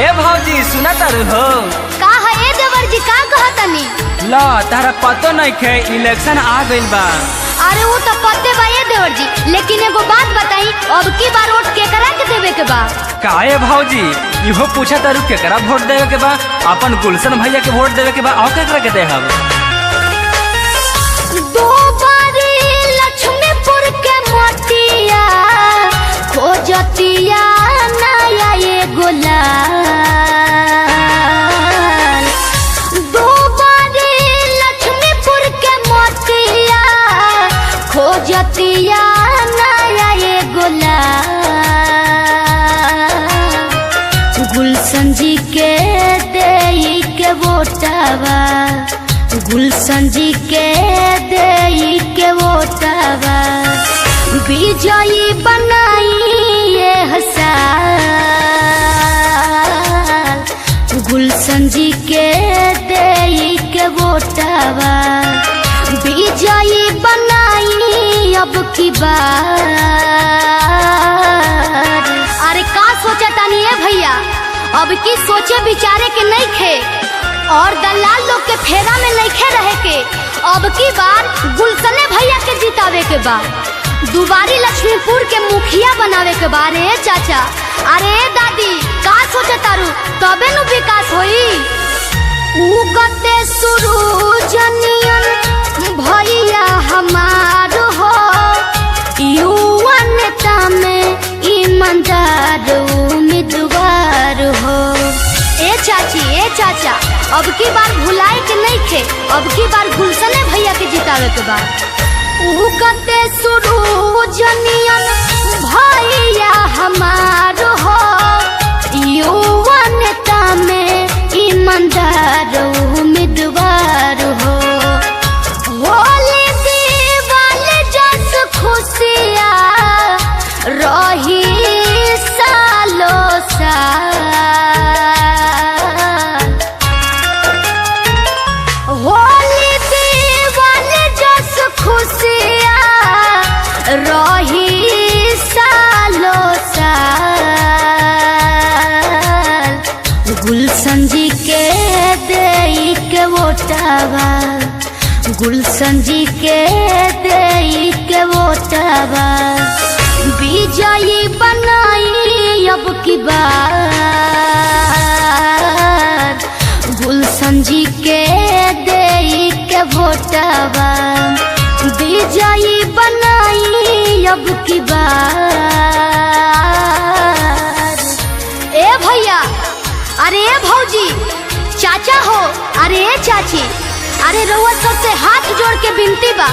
ए भौजी सुना तारू हो का है ए देवर जी का कहतनी ला तारा पतो नहीं खे इलेक्शन आ गइल बा। अरे वो तो पते बा ए देवर जी, लेकिन एगो बात बताई अब की बार वोट केकरा के देवे के बा? काहे भौजी इहो पूछा तारू केकरा वोट देवे के बा? अपन गुलशन भैया के वोट देवे के बा और केकरा के देहब? दो बारी लक्ष्मीपुर के मोतिया खोजतिया नया ये गुलाल। दो बारी लक्ष्मीपुर के मोतिया खोजतिया नया ये गुलाल। गुलशन जी के देई के वोटवा, गुलशन जी के देई के वोटवा विजयी बनाई ये हसाल। गुलशन जी के देई के वोटवा विजयी बनाई अब की बार। अरे का सोचा तानी है भैया, अब की सोचे विचारे के नहीं खे और दलाल लोग के फेरा में नहीं रहे के। अब की बार गुलशने भैया के जितावे के बा, दुबारी लक्ष्मीपुर के मुखिया बनावे के बा। रे चाचा, अरे दादी का सोचे तारू तबे नु विकास होई। उगते सूरजनियन भैया हमार हो, युवा नेता में ईमानदार उम्मीदवार हो। ए चाची ए चाचा, अब की बार भुलाए के नहीं खे, अब की बार गुलशने भैया के जितावे के बा। उगते सूरजनियन भैया हमार हो, युवा नेता में ईमानदार उम्मीदवार हो। होली दिवाली जस खुशियाँ रही सालों साल। होली दिवाली जस खुशियाँ रही सालों साल। गुलशन जी के देई के वोटवा, गुलशन जी के देई के वोटवा विजयी बनाई अब की बार। गुलशन जी के देई के वोटवा विजयी बनाई अब की बार। ए भैया, अरे भौजी, चाचा हो, अरे चाची, अरे रउआ सबसे हाथ जोड़ के विनती बा,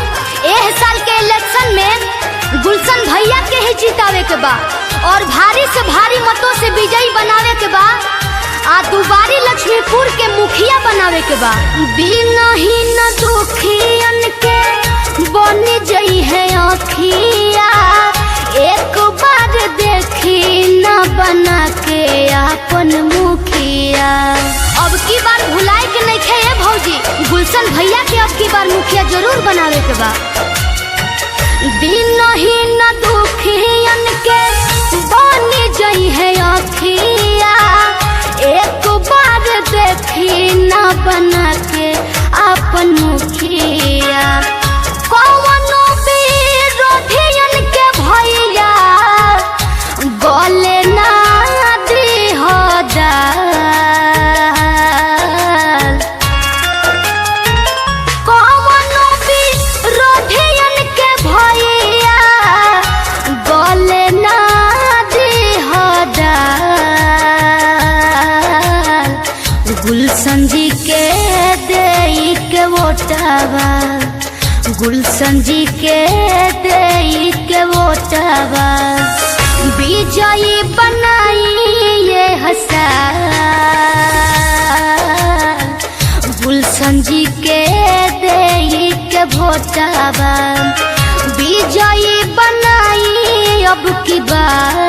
एह साल के इलेक्शन में गुलशन भैया के ही जितावे के बा और भारी से भारी मतों से विजयी बनावे के बा आ दुबारी लक्ष्मीपुर के मुखिया बनावे के बा। बिना ही न दुखियन के बन जई है आँखिया, एक बार देखी न बना के अपन मुखिया। अब की बार भुलाए के नहीं खे भौजी, गुलशन भैया के अब की बार मुखिया जरूर बनावे के बा। दिन ही न दुखियन के बनी जई है आँखिया, एक बार देखी न बना के अपन मुखिया। कौनो विरोधियन के भैया गले ना दी हो दाल। कौनो विरोधियन के भैया गले ना दी हो दाल। गुलशन जी के देई के वोटवा, गुलशन जी के देई के वोटवा विजयी बनाई ये हसाल। गुलशन जी के देई के वोटवा विजयी बनाई अब की बार।